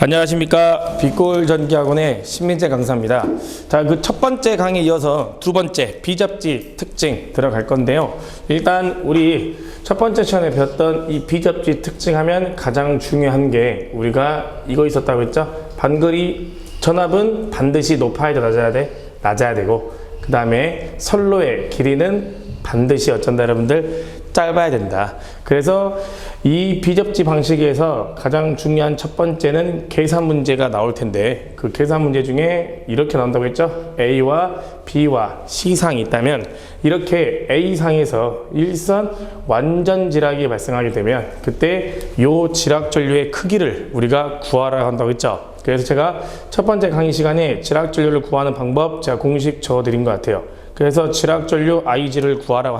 안녕하십니까. 빛골전기학원의 신민재 강사입니다. 자, 그 첫 번째 강의에 이어서 두 번째 비접지 특징 들어갈 건데요. 일단 우리 첫 번째 시간에 배웠던 이 비접지 특징 하면 가장 중요한 게 우리가 이거 있었다고 했죠. 반거리 전압은 반드시 높아야 돼, 낮아야 돼? 낮아야 되고, 그 다음에 선로의 길이는 반드시 어쩐다 여러분들? 짧아야 된다. 그래서 이 비접지 방식에서 가장 중요한 첫 번째는 계산 문제가 나올 텐데, 그 계산 문제 중에 이렇게 나온다고 했죠. A와 B와 C상이 있다면 이렇게 A상에서 일선 완전 지락이 발생하게 되면 그때 요 지락 전류의 크기를 우리가 구하라 한다고 했죠. 그래서 제가 첫 번째 강의 시간에 지락 전류를 구하는 방법 제가 공식 적어드린 것 같아요. 그래서 지락 전류 IG를 구하라고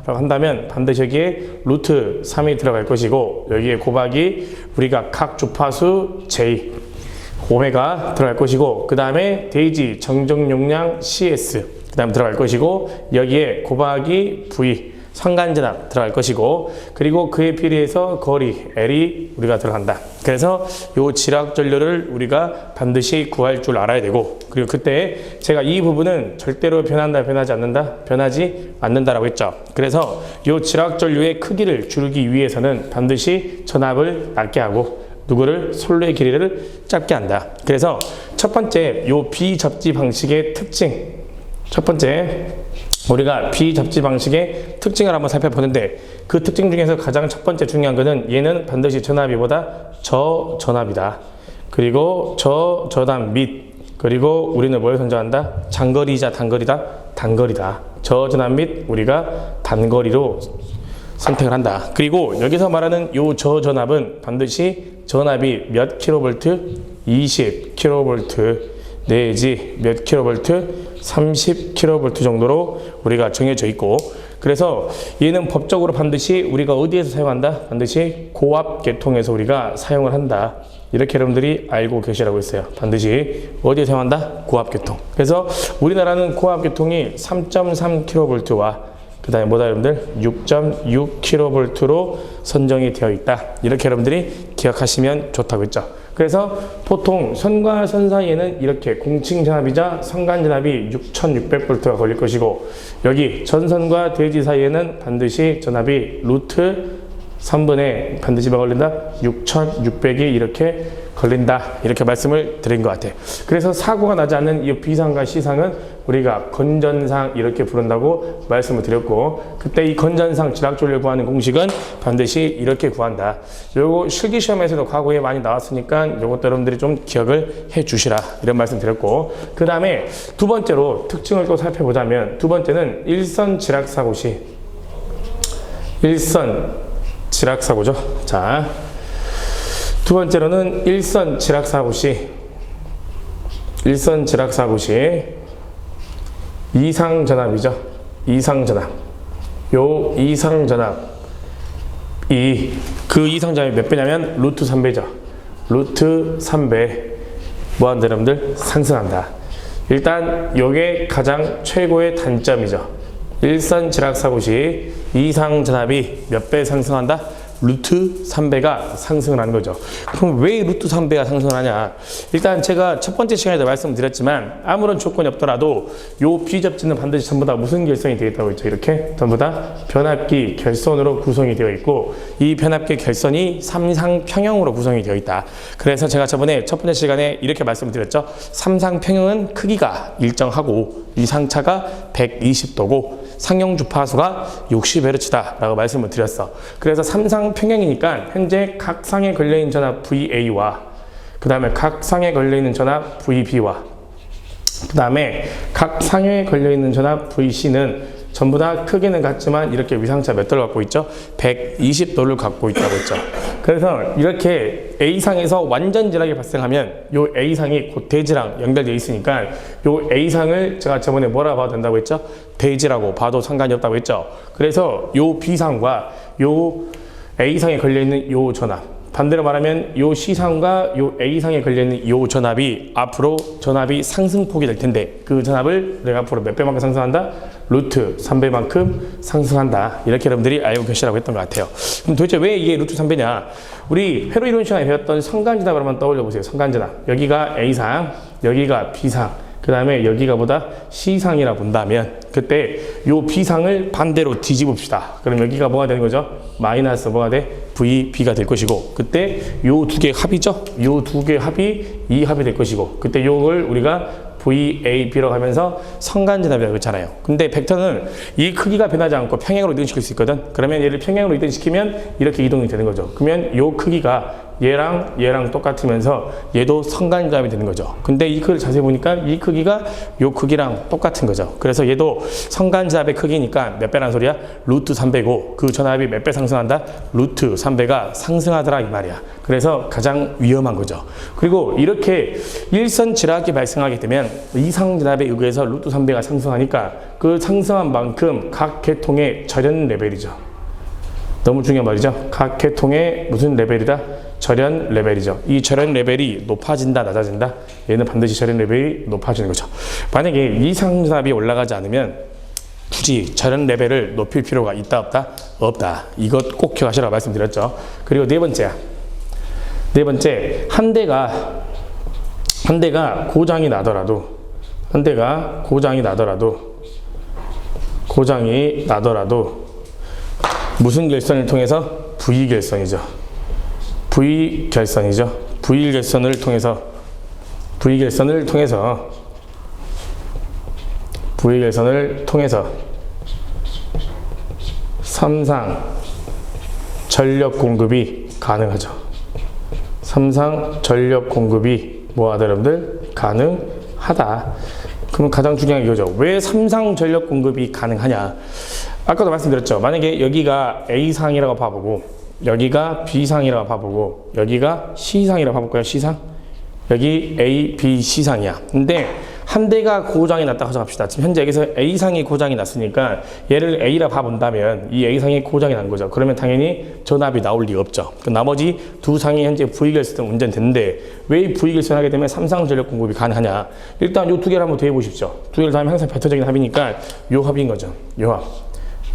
한다면 반드시 여기에 루트 3이 들어갈 것이고, 여기에 곱하기 우리가 각 주파수 J 오메가 들어갈 것이고, 그 다음에 데이지 정정 용량 CS 그 다음 들어갈 것이고, 여기에 곱하기 V 상간전압 들어갈 것이고, 그리고 그에 비례해서 거리 L이 우리가 들어간다. 그래서 요 지락 전류를 우리가 반드시 구할 줄 알아야 되고, 그리고 그때 제가 이 부분은 절대로 변한다, 변하지 않는다, 변하지 않는다라고 했죠. 그래서 요 지락 전류의 크기를 줄이기 위해서는 반드시 전압을 낮게 하고 누구를 선로의 길이를 짧게 한다. 그래서 첫 번째 요 비접지 방식의 특징, 첫 번째 우리가 비접지 방식의 특징을 한번 살펴보는데, 그 특징 중에서 가장 첫 번째 중요한 것은 얘는 반드시 전압이보다 저전압이다. 그리고 저전압 및, 그리고 우리는 뭘 선정한다? 장거리이자 단거리다? 단거리다. 저전압 및 우리가 단거리로 선택을 한다. 그리고 여기서 말하는 요 저전압은 반드시 전압이 몇 킬로볼트? 20 킬로볼트 내지 몇 킬로볼트? 30 킬로볼트 정도로 우리가 정해져 있고, 그래서 얘는 법적으로 반드시 우리가 어디에서 사용한다? 반드시 고압 계통에서 우리가 사용을 한다. 이렇게 여러분들이 알고 계시라고 했어요. 반드시 어디에 사용한다? 고압 계통. 그래서 우리나라는 고압 계통이 3.3 킬로볼트와 그 다음에 뭐다 여러분들? 6.6 킬로볼트로 선정이 되어 있다. 이렇게 여러분들이 기억하시면 좋다고 했죠. 그래서 보통 선과 선 사이에는 이렇게 공칭 전압이자 선간 전압이 6600V가 걸릴 것이고, 여기 전선과 대지 사이에는 반드시 전압이 루트 3분의 반드시 뭐 걸린다? 6600이 이렇게 걸린다. 이렇게 말씀을 드린 것 같아요. 그래서 사고가 나지 않는 이 B상과 C상은 우리가 건전상 이렇게 부른다고 말씀을 드렸고, 그때 이 건전상 지락 전류를 구하는 공식은 반드시 이렇게 구한다. 요거 실기시험에서도 과거에 많이 나왔으니까 요것도 여러분들이 좀 기억을 해 주시라. 이런 말씀 드렸고, 그 다음에 두 번째로 특징을 또 살펴보자면, 두 번째는 일선 지락 사고 시, 일선 지락 사고죠. 자, 두 번째로는 일선 지락 사고 시, 일선 지락 사고 시 이상 전압이죠. 이상 전압. 요 이상 전압, 그 이상 전압이 몇 배냐면 루트 3배죠. 루트 3배 뭐한다 여러분들? 상승한다. 일단 요게 가장 최고의 단점이죠. 일선 지락 사고 시 이상 전압이 몇 배 상승한다? 루트 3배가 상승을 하는 거죠. 그럼 왜 루트 3배가 상승을 하냐? 일단 제가 첫 번째 시간에도 말씀드렸지만, 아무런 조건이 없더라도 요 비접지는 반드시 전부 다 무슨 결선이 되어 있다고 했죠? 이렇게 전부 다 변압기 결선으로 구성이 되어 있고, 이 변압기 결선이 삼상평형으로 구성이 되어 있다. 그래서 제가 저번에 첫 번째 시간에 이렇게 말씀드렸죠. 삼상평형은 크기가 일정하고 위상차가 120도고 상용 주파수가 60Hz다 라고 말씀을 드렸어. 그래서 삼상 평형이니까 현재 각 상에 걸려있는 전압 VA와 그 다음에 각 상에 걸려있는 전압 VB와 그 다음에 각 상에 걸려있는 전압 VC는 전부 다 크기는 같지만 이렇게 위상차 몇 도를 갖고 있죠? 120도를 갖고 있다고 했죠. 그래서 이렇게 A상에서 완전 지락이 발생하면 요 A상이 곧 대지랑 연결되어 있으니까 요 A상을 제가 저번에 뭐라 봐도 된다고 했죠? 대지라고 봐도 상관이 없다고 했죠. 그래서 요 B상과 요 A상에 걸려있는 요 전압 반대로 말하면 요 C상과 요 A상에 걸려있는 요 전압이 앞으로 전압이 상승폭이 될 텐데 그 전압을 내가 앞으로 몇 배만큼 상승한다? 루트 3배만큼 상승한다. 이렇게 여러분들이 알고 계시라고 했던 것 같아요. 그럼 도대체 왜 이게 루트 3배냐? 우리 회로 이론 시간에 배웠던 성간전압을 한번 떠올려 보세요. 성간전압. 여기가 A상, 여기가 B상. 그 다음에 여기가 보다 C상이라 본다면 그때 요 B상을 반대로 뒤집읍시다. 그럼 여기가 뭐가 되는 거죠? 마이너스 뭐가 돼? VB가 될 것이고 그때 요 두 개 합이죠? 요 두 개 합이 이 합이 될 것이고 그때 요걸 우리가 VAB라고 하면서 성간전압이라고 했잖아요. 근데 벡터는 이 크기가 변하지 않고 평행으로 이동시킬 수 있거든. 그러면 얘를 평행으로 이동시키면 이렇게 이동이 되는 거죠. 그러면 요 크기가 얘랑 똑같으면서 얘도 성간접이 되는 거죠. 근데 이 크기를 자세히 보니까 이 크기가 요 크기랑 똑같은 거죠. 그래서 얘도 성간접의 크기니까 몇 배란 소리야? 루트 3배고 그 전압이 몇 배 상승한다? 루트 3배가 상승하더라 이 말이야. 그래서 가장 위험한 거죠. 그리고 이렇게 일선지락이 발생하게 되면 이상전압에 의해서 루트 3배가 상승하니까 그 상승한 만큼 각 계통의 절연 레벨이죠. 너무 중요한 말이죠. 각 계통의 무슨 레벨이다? 절연 레벨이죠. 이 절연 레벨이 높아진다, 낮아진다? 얘는 반드시 절연 레벨이 높아지는 거죠. 만약에 이상전압이 올라가지 않으면 굳이 절연 레벨을 높일 필요가 있다, 없다? 없다. 이것 꼭 기억하시라고 말씀드렸죠. 그리고 네 번째야. 네 번째, 한 대가 고장이 나더라도 무슨 결선을 통해서? V결선이죠. V결선을 통해서 삼상 전력 공급이 가능하죠. 삼상 전력 공급이 뭐하다 여러분들? 가능하다. 그러면 가장 중요한 게 이거죠. 왜 삼상 전력 공급이 가능하냐? 아까도 말씀드렸죠. 만약에 여기가 A상이라고 봐보고 여기가 B상이라고 봐보고 여기가 C상이라고 봐볼까요? C상? 여기 A, B, C상이야. 근데 한 대가 고장이 났다고 가정합시다. 지금 현재 여기서 A상이 고장이 났으니까 얘를 A라 봐본다면 이 A상이 고장이 난 거죠. 그러면 당연히 전압이 나올 리가 없죠. 그 나머지 두 상이 현재 V결선 운전됐는데 왜 V결선 하게 되면 삼상 전력 공급이 가능하냐? 일단 요 두 개를 한번 더해보십시오. 두 개를 더하면 항상 벡터적인 합이니까 요 합인 거죠. 요 합.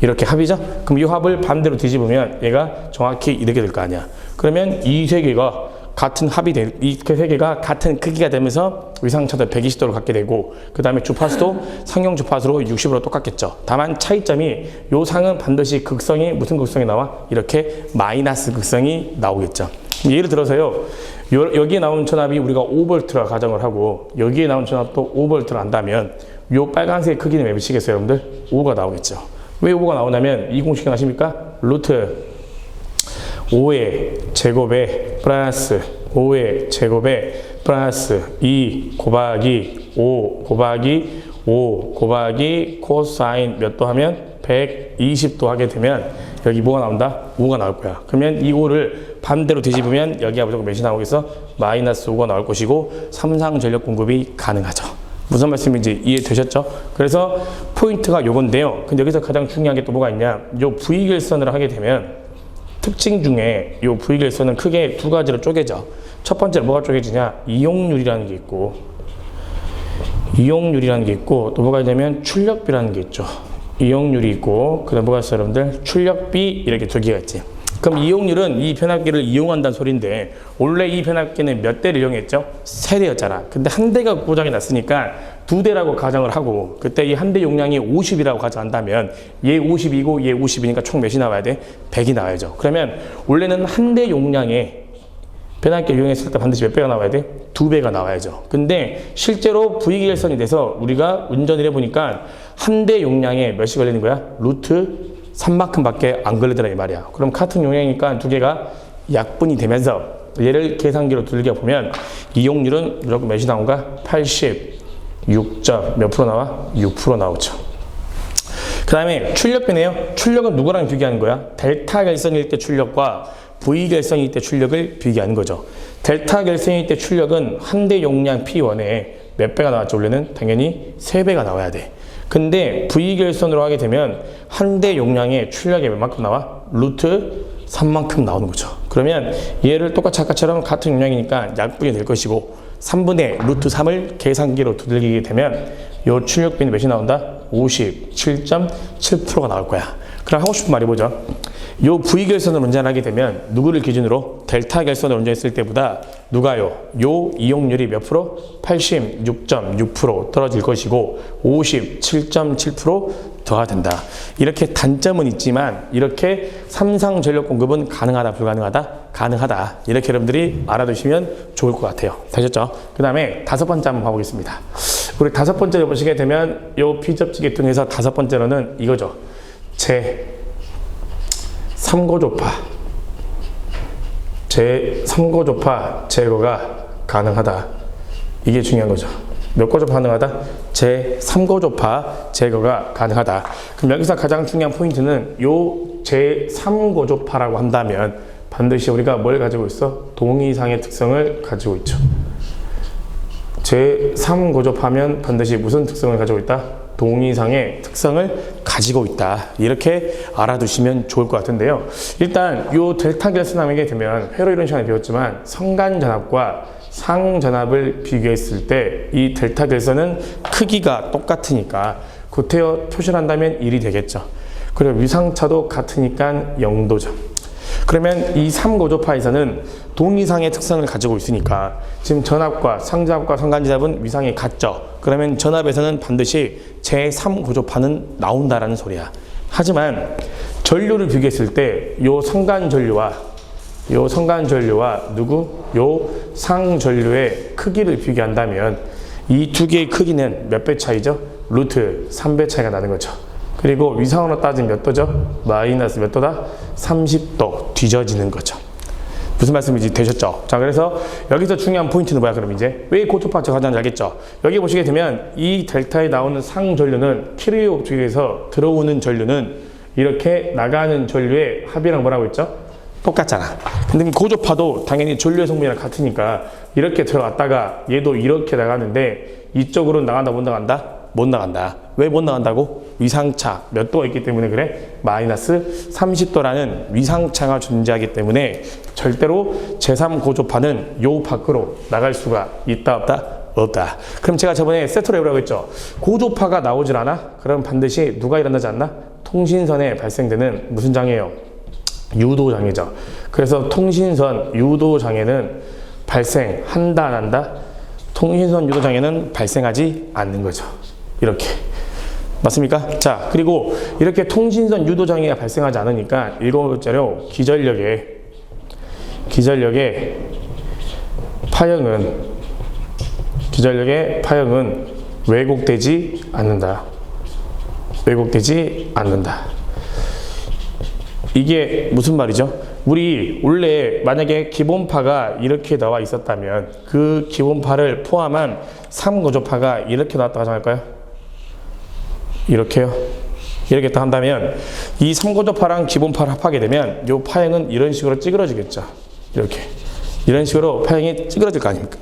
이렇게 합이죠? 그럼 이 합을 반대로 뒤집으면 얘가 정확히 이렇게 될 거 아니야. 그러면 이 세 개가 같은 합이 이 세 개가 같은 크기가 되면서 위상차도 120도로 갖게 되고 그 다음에 주파수도 상용 주파수로 60으로 똑같겠죠. 다만 차이점이 요 상은 반드시 극성이 무슨 극성이 나와? 이렇게 마이너스 극성이 나오겠죠. 예를 들어서요. 여기에 나온 전압이 우리가 5V라 가정을 하고 여기에 나온 전압도 5V를 한다면 요 빨간색 크기는 몇 미치겠어요 여러분들? 5가 나오겠죠. 왜 5가 나오냐면 이 공식 아십니까? 루트 5의 제곱에 플러스 5의 제곱에 플러스 2 곱하기 5 곱하기 5 곱하기 코사인 몇 도 하면 120도 하게 되면 여기 뭐가 나온다? 5가 나올 거야. 그러면 이 5를 반대로 뒤집으면 여기가 무조건 몇이 나오겠어? 마이너스 5가 나올 것이고 삼상 전력 공급이 가능하죠. 무슨 말씀인지 이해되셨죠? 그래서 포인트가 요건데요. 근데 여기서 가장 중요한 게 또 뭐가 있냐? 요 V결선을 하게 되면 특징 중에 요 V결선은 크게 두 가지로 쪼개져. 첫 번째로 뭐가 쪼개지냐? 이용률이라는 게 있고 또 뭐가 있냐면 출력비라는 게 있죠. 이용률이 있고 그다음 뭐가 있어요 여러분들? 출력비 이렇게 두 개가 있지. 그럼 이용률은 이 변압기를 이용한다는 소리인데 원래 이 변압기는 몇 대를 이용했죠? 세 대였잖아. 근데 한 대가 고장이 났으니까 두 대라고 가정을 하고 그때 이 한 대 용량이 50이라고 가정한다면 얘 50이고 얘 50이니까 총 몇이 나와야 돼? 100이 나와야죠. 그러면 원래는 한 대 용량에 변압기를 이용했을 때 반드시 몇 배가 나와야 돼? 2배가 나와야죠. 근데 실제로 V결선이 돼서 우리가 운전을 해보니까 한 대 용량에 몇이 걸리는 거야? 루트 3만큼 밖에 안 걸리더라 이 말이야. 그럼 같은 용량이니까 두 개가 약분이 되면서 얘를 계산기로 들겨 보면 이용률은 무조건 몇이 나온가? 86점 몇 프로 나와? 6% 나오죠. 그 다음에 출력비네요. 출력은 누구랑 비교하는 거야? 델타 결선일 때 출력과 V 결선일 때 출력을 비교하는 거죠. 델타 결선일 때 출력은 한 대 용량 P1에 몇 배가 나왔죠? 원래는 당연히 3배가 나와야 돼. 근데 V결선으로 하게 되면 한 대 용량의 출력이 몇만큼 나와? 루트 3만큼 나오는 거죠. 그러면 얘를 똑같이 아까처럼 같은 용량이니까 약분이 될 것이고 3분의 루트 3을 계산기로 두들기게 되면 요 출력비는 몇이 나온다? 57.7%가 나올 거야. 그럼 하고 싶은 말이 뭐죠? 요 V결선을 운전하게 되면 누구를 기준으로 델타 결선을 운전했을 때보다 누가요? 요 이용률이 몇 프로? 86.6% 떨어질 것이고 57.7% 더가 된다. 이렇게 단점은 있지만 이렇게 삼상 전력 공급은 가능하다, 불가능하다? 가능하다. 이렇게 여러분들이 알아두시면 좋을 것 같아요. 되셨죠? 그 다음에 다섯 번째 한번 봐보겠습니다. 우리 다섯 번째를 보시게 되면 요 비접지 계통에서 다섯 번째로는 이거죠. 제3고조파 제거가 가능하다. 이게 중요한 거죠. 몇 고조파 가능하다? 제3고조파 제거가 가능하다. 그럼 여기서 가장 중요한 포인트는 요 제3고조파라고 한다면 반드시 우리가 뭘 가지고 있어? 동의상의 특성을 가지고 있죠. 제3고조파면 반드시 무슨 특성을 가지고 있다? 동의상의 특성을 가지고 있다. 이렇게 알아두시면 좋을 것 같은데요. 일단 요 델타 결선하게 되면 회로 이론 시간에 배웠지만 성간전압과 상전압을 비교했을 때 이 델타 결선은 크기가 똑같으니까 구태여 표시를 한다면 1이 되겠죠. 그리고 위상차도 같으니까 0도죠. 그러면 이 3고조파에서는 동위상의 특성을 가지고 있으니까 지금 전압과 상전압과 성간전압은 위상이 같죠. 그러면 전압에서는 반드시 제3고조파는 나온다라는 소리야. 하지만 전류를 비교했을 때 요 성간전류와 요 상전류의 크기를 비교한다면 이 두 개의 크기는 몇 배 차이죠? 루트 3배 차이가 나는 거죠. 그리고 위상으로 따지면 몇 도죠? 마이너스 몇 도다? 30도 뒤져지는 거죠. 무슨 말씀인지 되셨죠? 자, 그래서 여기서 중요한 포인트는 뭐야? 그럼 이제 왜 고초파 제거하는지 알겠죠? 여기 보시게 되면 이 델타에 나오는 상전류는 킬로이옵 쪽에서 들어오는 전류는 이렇게 나가는 전류의 합이랑 뭐라고 했죠? 똑같잖아. 근데 고조파도 당연히 전류의 성분이랑 같으니까 이렇게 들어갔다가 얘도 이렇게 나가는데 이쪽으로 나간다, 못 나간다? 못 나간다. 왜 못 나간다고? 위상차 몇 도가 있기 때문에 그래? 마이너스 30도라는 위상차가 존재하기 때문에 절대로 제3고조파는 요 밖으로 나갈 수가 있다, 없다? 없다. 그럼 제가 저번에 세트로 해보라고 했죠. 고조파가 나오질 않아? 그럼 반드시 누가 일어나지 않나? 통신선에 발생되는 무슨 장애예요? 유도장애죠. 그래서 통신선 유도장애는 발생한다, 안 한다? 통신선 유도장애는 발생하지 않는 거죠. 이렇게. 맞습니까? 자, 그리고 이렇게 통신선 유도장애가 발생하지 않으니까 일곱 번째로 기전력의 파형은 왜곡되지 않는다. 왜곡되지 않는다. 이게 무슨 말이죠? 우리 원래 만약에 기본파가 이렇게 나와 있었다면 그 기본파를 포함한 3고조파가 이렇게 나왔다고 가정할까요? 이렇게요? 이렇게 딱 한다면 이 3고조파랑 기본파를 합하게 되면 이 파형은 이런 식으로 찌그러지겠죠. 이렇게. 이런 식으로 파형이 찌그러질 거 아닙니까?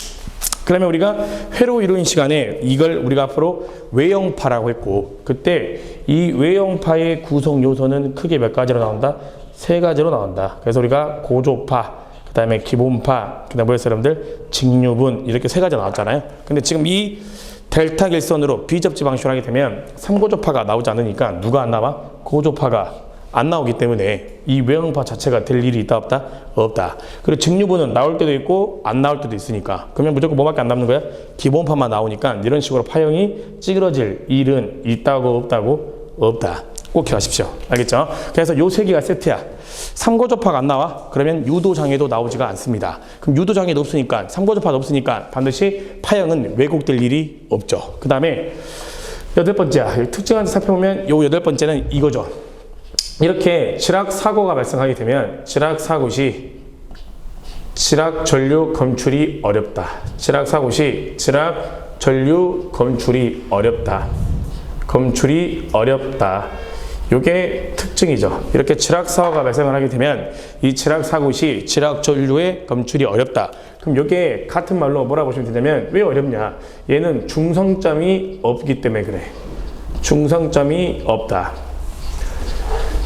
그러면 우리가 회로 이론 시간에 이걸 우리가 앞으로 외형파라고 했고 그때 이 외형파의 구성 요소는 크게 몇 가지로 나온다? 세 가지로 나온다. 그래서 우리가 고조파, 그 다음에 기본파, 그 다음에 뭐였어요 여러분들? 직류분 이렇게 세 가지 나왔잖아요. 근데 지금 이 델타 결선으로 비접지 방식으로 하게 되면 3고조파가 나오지 않으니까 누가 안 나와? 고조파가 안 나오기 때문에 이 외형파 자체가 될 일이 있다 없다? 없다. 그리고 직류분은 나올 때도 있고 안 나올 때도 있으니까 그러면 무조건 뭐밖에 안 남는 거야? 기본파만 나오니까 이런 식으로 파형이 찌그러질 일은 있다고 없다고? 없다. 꼭 기억하십시오. 알겠죠? 그래서 요 세 개가 세트야. 3고조파가 안 나와? 그러면 유도장애도 나오지가 않습니다. 그럼 유도장애도 없으니까 3고조파도 없으니까 반드시 파형은 왜곡될 일이 없죠. 그 다음에 여덟 번째 특징을 살펴보면 요 여덟 번째는 이거죠. 이렇게 지락사고가 발생하게 되면 지락사고 시 지락전류 검출이 어렵다. 지락사고 시 지락전류 검출이 어렵다. 검출이 어렵다. 요게 특징이죠. 이렇게 지락사고가 발생을 하게 되면 이 지락사고 시 지락전류의 검출이 어렵다. 그럼 요게 같은 말로 뭐라고 보시면 되냐면 왜 어렵냐? 얘는 중성점이 없기 때문에 그래. 중성점이 없다.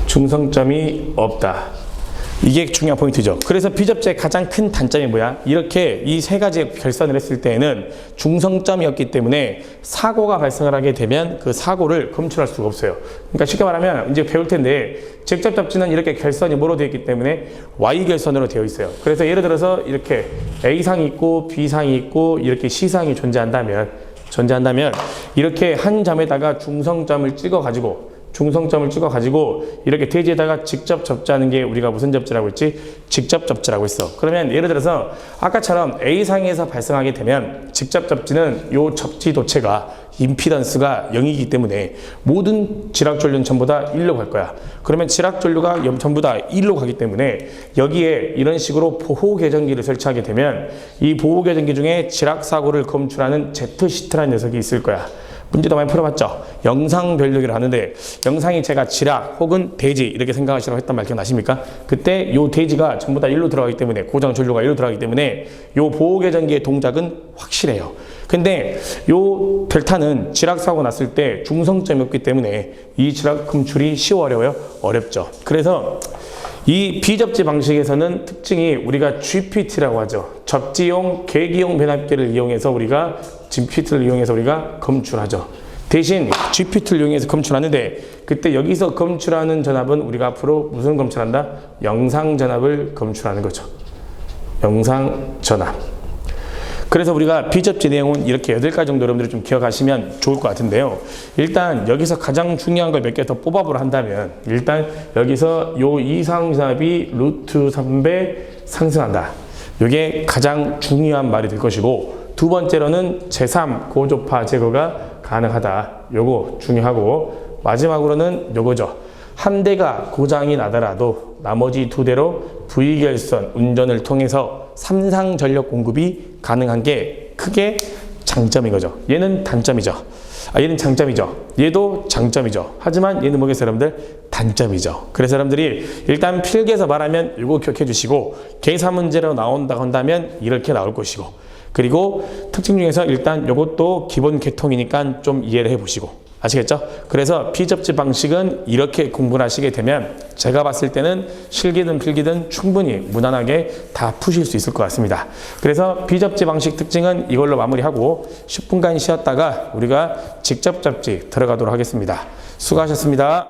중성점이 없다. 이게 중요한 포인트죠. 그래서 비접지의 가장 큰 단점이 뭐야? 이렇게 이 세 가지 결선을 했을 때에는 중성점이었기 때문에 사고가 발생을 하게 되면 그 사고를 검출할 수가 없어요. 그러니까 쉽게 말하면 이제 배울 텐데 직접 접지는 이렇게 결선이 뭐로 되어 있기 때문에 Y결선으로 되어 있어요. 그래서 예를 들어서 이렇게 A상이 있고 B상이 있고 이렇게 C상이 존재한다면 이렇게 한 점에다가 중성점을 찍어가지고 이렇게 대지에다가 직접 접지하는 게 우리가 무슨 접지라고 했지? 직접 접지라고 했어. 그러면 예를 들어서 아까처럼 A상에서 발생하게 되면 직접 접지는 요 접지 도체가 임피던스가 0이기 때문에 모든 지락전류는 전부 다 1로 갈 거야. 그러면 지락전류가 전부 다 1로 가기 때문에 여기에 이런 식으로 보호개전기를 설치하게 되면 이 보호개전기 중에 지락사고를 검출하는 Z시트라는 녀석이 있을 거야. 문제도 많이 풀어봤죠. 영상 변력이라고 하는데 영상이 제가 지락 혹은 대지 이렇게 생각하시라고 했단 말 기억나십니까? 그때 요 대지가 전부 다 1로 들어가기 때문에 고정 전류가 1로 들어가기 때문에 요 보호개전기의 동작은 확실해요. 근데 요 델타는 지락 사고 났을 때 중성점이 없기 때문에 이 지락 검출이 쉬워 어려워요? 어렵죠. 그래서 이 비접지 방식에서는 특징이 우리가 GPT라고 하죠. 접지용 계기용 변압기를 이용해서 우리가 GPT를 이용해서 우리가 검출하죠. 대신 GPT를 이용해서 검출하는데 그때 여기서 검출하는 전압은 우리가 앞으로 무슨 검출한다? 영상 전압을 검출하는 거죠. 영상 전압. 그래서 우리가 비접지 내용은 이렇게 8가지 정도 여러분들이 좀 기억하시면 좋을 것 같은데요. 일단 여기서 가장 중요한 걸 몇 개 더 뽑아보려 한다면 일단 여기서 요 이상전압이 루트 3배 상승한다. 이게 가장 중요한 말이 될 것이고 두 번째로는 제3 고조파 제거가 가능하다. 요거 중요하고 마지막으로는 요거죠. 한 대가 고장이 나더라도 나머지 2대로 V결선 운전을 통해서 삼상 전력 공급이 가능한 게 크게 장점인 거죠. 얘는 단점이죠. 얘는 장점이죠. 얘도 장점이죠. 하지만 얘는 뭐겠어요, 여러분들? 단점이죠. 그래서 여러분들이 일단 필기에서 말하면 이거 기억해 주시고 계산 문제로 나온다고 한다면 이렇게 나올 것이고 그리고 특징 중에서 일단 이것도 기본 계통이니까 좀 이해를 해 보시고 아시겠죠? 그래서 비접지 방식은 이렇게 공부를 하시게 되면 제가 봤을 때는 실기든 필기든 충분히 무난하게 다 푸실 수 있을 것 같습니다. 그래서 비접지 방식 특징은 이걸로 마무리하고 10분간 쉬었다가 우리가 직접 접지 들어가도록 하겠습니다. 수고하셨습니다.